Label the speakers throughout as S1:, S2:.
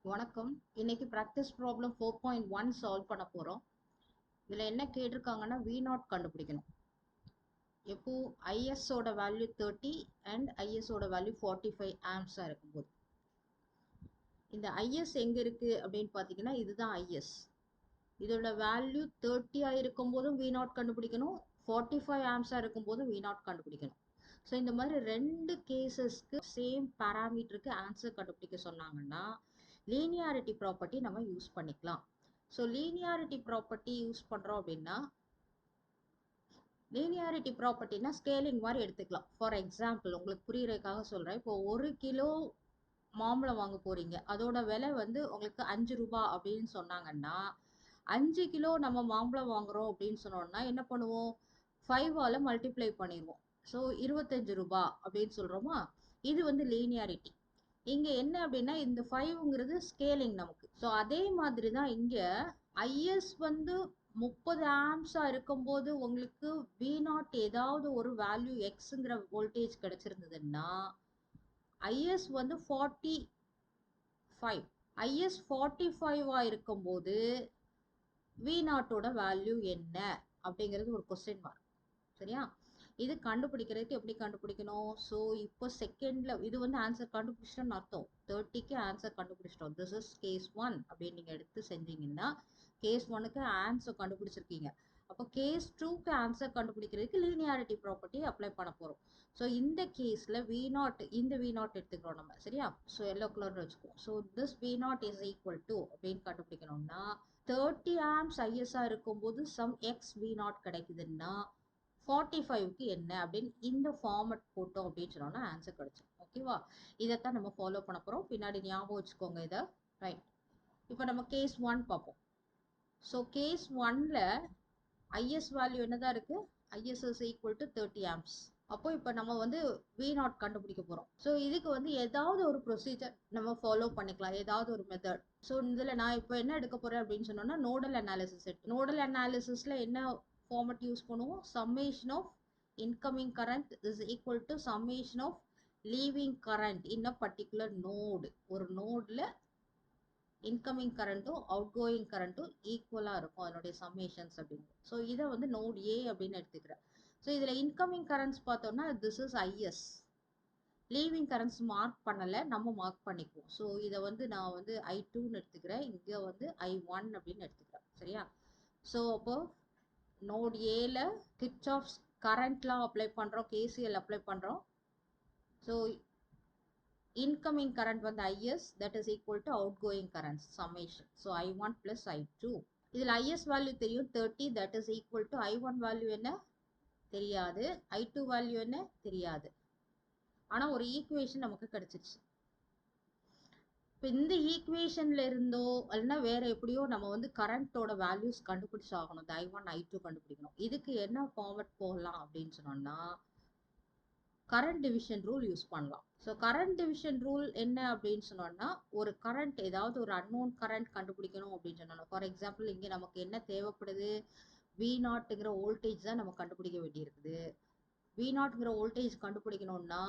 S1: வணக்கம். இன்னைக்கு practice problem 4.1 solve பண்ண போறோம். இதுல என்ன கேட்டிருக்காங்கன்னா V0 கண்டுபிடிக்கணும். எப்போ IS ஓட வேல்யூ 30 அண்ட் IS ஓட வேல்யூ 45 ஆம்ஸா இருக்கும்போது இந்த IS எங்க இருக்கு அப்படின்னு பாத்தீங்கன்னா இதுதான் IS. இதோட வேல்யூ 30 இருக்கும் போதும் V0 கண்டுபிடிக்கணும், 45 ஆம்ஸா இருக்கும் போதும் V0 கண்டுபிடிக்கணும். ஸோ இந்த மாதிரி ரெண்டு கேசஸ்க்கு சேம் பேராமீட்டருக்கு ஆன்சர் கண்டுபிடிக்க சொன்னாங்கன்னா லீனியாரிட்டி ப்ராப்பர்ட்டி நம்ம யூஸ் பண்ணிக்கலாம். ஸோ லீனியாரிட்டி ப்ராப்பர்ட்டி யூஸ் பண்ணுறோம் அப்படின்னா லீனியாரிட்டி ப்ராப்பர்ட்டினா ஸ்கேலிங் மாதிரி எடுத்துக்கலாம். ஃபார் எக்ஸாம்பிள் உங்களுக்கு புரியுறதுக்காக சொல்கிறேன். இப்போ 1 கிலோ மாம்பழம் வாங்க போறீங்க, அதோட விலை வந்து உங்களுக்கு 5 ரூபாய் அப்படின்னு சொன்னாங்கன்னா 5 கிலோ நம்ம மாம்பழம் வாங்குறோம் அப்படின்னு சொன்னோம்னா என்ன பண்ணுவோம், 5ஆல மல்டிப்ளை பண்ணிடுவோம். ஸோ 25 ரூபாய் அப்படின்னு சொல்றோமா. இது வந்து லீனியாரிட்டி. இங்க என்ன அப்படின்னா இந்த 5ங்கிறது ஸ்கேலிங் நமக்கு. ஸோ அதே மாதிரி தான் இங்க ஐஎஸ் வந்து 30 ஆம்ஸா இருக்கும்போது உங்களுக்கு V0 ஏதாவது ஒரு வேல்யூ எக்ஸுங்கிற வோல்டேஜ் கிடைச்சிருந்ததுன்னா ஐஎஸ் வந்து 45 ஐஎஸ் 45 இருக்கும்போது V0ஓட வேல்யூ என்ன அப்படிங்கிறது ஒரு கொஸ்டின் மார்க். சரியா, இது கண்டுபிடிக்கிறதுக்கு எப்படி கண்டுபிடிக்கணும். ஸோ இப்போ செகண்ட்ல இது வந்து ஆன்சர் கண்டுபிடிச்சிட்டோம்னு அர்த்தம். 30க்கு ஆன்சர் கண்டுபிடிச்சிட்டோம். திஸ் இஸ் கேஸ் 1 அப்படின்னு நீங்க எடுத்து செஞ்சீங்கன்னா கேஸ் 1க்கு ஆன்சர் கண்டுபிடிச்சிருக்கீங்க. அப்போ கேஸ் 2க்கு ஆன்சர் கண்டுபிடிக்கிறதுக்கு லீனியாரிட்டி ப்ராப்பர்ட்டி அப்ளை பண்ண போறோம். ஸோ இந்த கேஸ்ல V0 இந்த V0 எடுத்துக்கிறோம் நம்ம. சரியா, ஸோ எல்லோ கலர்ல வச்சுக்குவோம். So this V0 is equal to அப்படின்னு கண்டுபிடிக்கணும்னா 30 ஆம்ஸ் ஐஎஸ்ஆ இருக்கும்போது சம் எக்ஸ் V0 கிடைக்குதுன்னா 45க்கு என்ன அப்படின்னு இந்த ஃபார்மட் போட்டோம் அப்படின்னு சொன்னோம்னா ஆன்சர் கிடைச்சிடும். ஓகேவா, இதைத்தான் நம்ம ஃபாலோ பண்ண போறோம். பின்னாடி ஞாபகம் வச்சுக்கோங்க இதை. ரைட், இப்போ நம்ம கேஸ் 1 பார்ப்போம். ஸோ கேஸ் 1ல ஐஎஸ் வேல்யூ என்னதான் இருக்கு, IS is equal to 30 ohms. அப்போ இப்போ நம்ம வந்து V0 கண்டுபிடிக்க போறோம். ஸோ இதுக்கு வந்து ஏதாவது ஒரு ப்ரொசீஜர் நம்ம ஃபாலோ பண்ணிக்கலாம், ஏதாவது ஒரு மெத்தட். ஸோ இதில் நான் இப்போ என்ன எடுக்க போறேன் அப்படின்னு சொன்னோம்னா நோடல் அனாலிசிஸ் எடுத்து, நோடல் அனாலிசிஸ்ல என்ன ஃபார்மட் யூஸ் பண்ணுவோம், summation of incoming current is equal to summation of leaving current in a particular node. ஒரு நோட்ல இன்கமிங் கரண்ட்டும் அவுட் கோயிங் கரண்ட்டும் ஈக்குவலா இருக்கும் அதனுடைய சம்மேஷன்ஸ் அப்படின்னு. ஸோ இதை வந்து நோட் ஏ அப்படின்னு எடுத்துக்கிறேன். ஸோ இதில் இன்கமிங் கரண்ட்ஸ் பார்த்தோம்னா this is IS. Leaving currents mark பண்ணலை, நம்ம மார்க் பண்ணிக்குவோம். ஸோ இதை வந்து நான் வந்து I2ன்னு எடுத்துக்கிறேன், இங்கே வந்து I1 அப்படின்னு எடுத்துக்கிறேன். சரியா, ஸோ அப்போ நோட் ஏல கிர்ச்சாஃப்ஸ் கரண்ட் லா அப்ளை பண்ணுறோம், KCL அப்ளை பண்ணுறோம். ஸோ incoming current வந்து IS, that is equal to outgoing current summation. So I1 plus I2. இதில் IS வேல்யூ தெரியும் 30, that is equal to I1 value என்ன தெரியாது, I2 value என்ன தெரியாது. ஆனால் ஒரு ஈக்குவேஷன் நமக்கு கிடைச்சிருச்சு. இப்போ இந்த ஈக்குவேஷன்ல இருந்தோ இல்லைன்னா வேற எப்படியோ நம்ம வந்து கரண்டோட வேல்யூஸ் கண்டுபிடிச்சாகணும். I1 I2 கண்டுபிடிக்கணும். இதுக்கு என்ன ஃபார்மட் போகலாம் அப்படின்னு சொன்னோம்னா கரண்ட் டிவிஷன் ரூல் யூஸ் பண்ணலாம். ஸோ கரண்ட் டிவிஷன் ரூல் என்ன அப்படின்னு சொன்னோம்னா ஒரு கரண்ட் ஏதாவது ஒரு அன்னோன் கரண்ட் கண்டுபிடிக்கணும் அப்படின்னு சொன்னோம். ஃபார் எக்ஸாம்பிள் இங்கே நமக்கு என்ன தேவைப்படுது, V0ங்கிற வோல்டேஜ் தான் நம்ம கண்டுபிடிக்க வேண்டியிருக்குது. V0ங்கிற வோல்டேஜ் கண்டுபிடிக்கணும்னா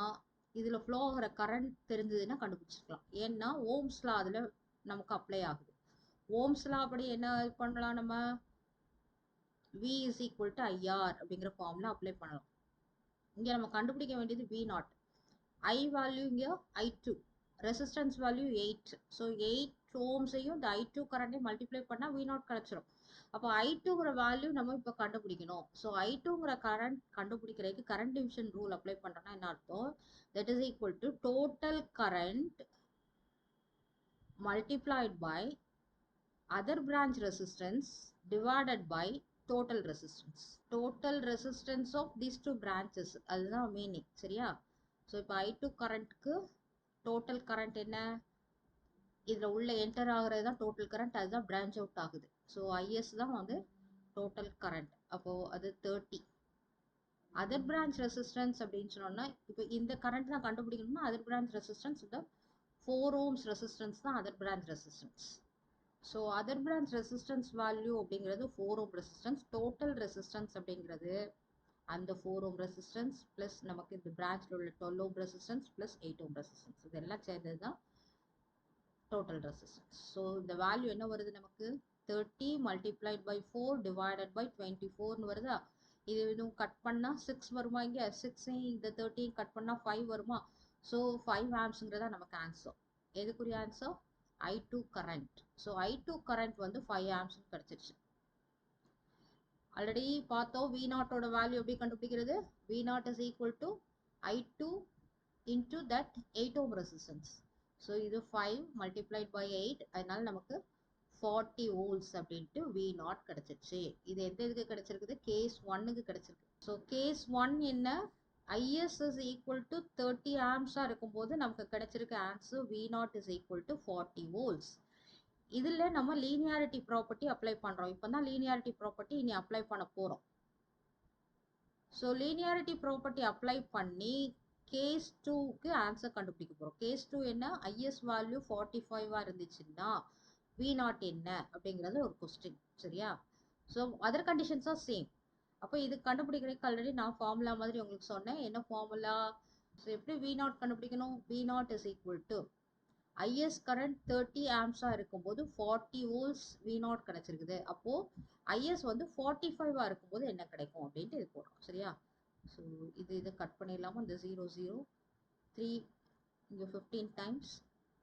S1: இதில் ஃப்ளோ ஆகிற கரண்ட் தெரிஞ்சதுன்னா கண்டுபிடிச்சிக்கலாம். ஏன்னா ஓம்ஸ் லா அதில் நமக்கு அப்ளை ஆகுது. ஓம்ஸ் லா அப்படி என்ன பண்ணலாம், நம்ம V is equal to IR அப்படிங்கிற ஃபார்முலா அப்ளை பண்ணலாம். இங்கே நம்ம கண்டுபிடிக்க வேண்டியது V0. I வேல்யூ இங்கே I2, ரெசிஸ்டன்ஸ் வேல்யூ 8. ஸோ 8 ஓம்ஸையும் இந்த I2 கரண்ட்டையும் மல்டிப்ளை பண்ணால் V0 கிடச்சிரும். அப்போ I2ங்கிற வேல்யூ நம்ம இப்போ கண்டுபிடிக்கணும். ஸோ I2ங்கிற கரண்ட் கண்டுபிடிக்கிறதுக்கு கரண்ட் டிவிஷன் ரூல் அப்ளை பண்ணுறோன்னா என்ன அர்த்தம், that is equal to total current multiplied by other branch resistance divided by total resistance of these two branches. அதுதான் மீனிங். சரியா, ஸோ இப்போ I2 கரண்ட்க்கு டோட்டல் கரண்ட் என்ன, இதில் உள்ள என்டர் ஆகிறது தான் டோட்டல் கரண்ட், அதுதான் பிரான்ச் அவுட் ஆகுது. ஸோ ஐஎஸ் தான் வந்து டோட்டல் கரண்ட். அப்போது அது 30. அதர் பிரான்ச் ரெசிஸ்டன்ஸ் அப்படின்னு சொன்னோம்னா இப்போ இந்த கரண்ட் தான் கண்டுபிடிக்கணும்னா அதர் பிரான்ச் ரெசிஸ்டன்ஸ் இந்த 4 ohms ரெசிஸ்டன்ஸ் தான் other branch resistance. So other branch resistance value அப்படிங்கிறது 4 ohm ரெசிஸ்டன்ஸ். டோட்டல் ரெசிஸ்டன்ஸ் அப்படிங்கிறது அந்த 4 ohm ரெசிஸ்டன்ஸ் ப்ளஸ் நமக்கு இந்த பிரான்ச்சில் உள்ள 12 ohm resistance plus 8 ohm resistance, இதெல்லாம் சேர்ந்தது தான் total resistance. So the value என்ன வருது நமக்கு 30 multiplied by 4 divided by 24 னு வருதா. இது இன்னும் கட் பண்ணா 6 வருமா, இங்க 6 இந்த 30 கட் பண்ணா 5 வருமா. ஸோ 5 ஆம்ப்ஸ்ங்கிறதா நமக்கு ஆன்சர். எதுக்குரிய answer? I2 current. So I2 current வந்து 5 ஆம்ப்ஸ் கிடைச்சிருச்சு. ஆல்ரெடி பார்த்தோம் V0 ஓட வேல்யூ எப்படி கண்டுபிடிக்கிறது. V0 is equal to I2 into that 8 ohm resistance. So இது 5 multiplied by 8, அதனால நமக்கு 40 volts அப்படின்ட்டு V0 கிடைச்சிருச்சு. இது எந்த இதுக்கு கிடைச்சிருக்குது? கேஸ் 1க்கு கிடைச்சிருக்கு. ஸோ கேஸ் 1 என்ன? IS is equal to 30 amps இருக்கும்போது நமக்கு கிடைச்சிருக்க answer V0 is equal to 40 volts. இதுல நம்ம லீனியாரிட்டி ப்ராப்பர்ட்டி அப்ளை பண்றோம். இப்பதான் லீனியாரிட்டி ப்ராப்பர்ட்டி இனி அப்ளை பண்ண போறோம். ஸோ லீனியாரிட்டி ப்ராப்பர்ட்டி அப்ளை பண்ணி கேஸ் 2க்கு ஆன்சர் கண்டுபிடிக்க போறோம். கேஸ் 2 என்ன? IS வேல்யூ 45 இருந்துச்சுன்னா V0 என்ன அப்படிங்கிறது ஒரு கொஸ்டின். சரியா? So other conditions R same. அப்போ இது கண்டுபிடிக்கிறதுக்கு ஆல்ரெடி நான் ஃபார்முலா மாதிரி உங்களுக்கு சொன்னேன். என்ன ஃபார்முலா? ஸோ எப்படி V0 கண்டுபிடிக்கணும்? V0 is equal to IS current 30 ஆம்ப்ஸா இருக்கும்போது 40 வோல்ட்ஸ் V0 கிடைச்சிருக்குது. அப்போ IS வந்து 45 இருக்கும்போது என்ன கிடைக்கும் அப்படின்ட்டு இது போடுறோம். சரியா? ஸோ இதை கட் பண்ணிடலாமா? இந்த 0 0 3 இங்கே 15 டைம்ஸ்.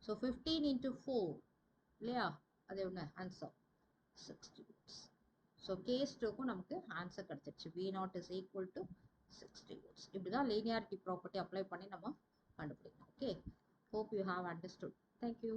S1: ஸோ 15 into 4 இல்லையா? அது என்ன ஆன்சர்? 60 volts. ஸோ கேஸ் 2க்கும் நமக்கு ஆன்சர் கிடைச்சிருச்சு. V0 is equal to 60 volts. இப்படிதான் லீனியாரிட்டி ப்ராப்பர்ட்டி அப்ளை பண்ணி நம்ம கண்டுபிடிக்கணும். Okay, hope you have understood. Thank you.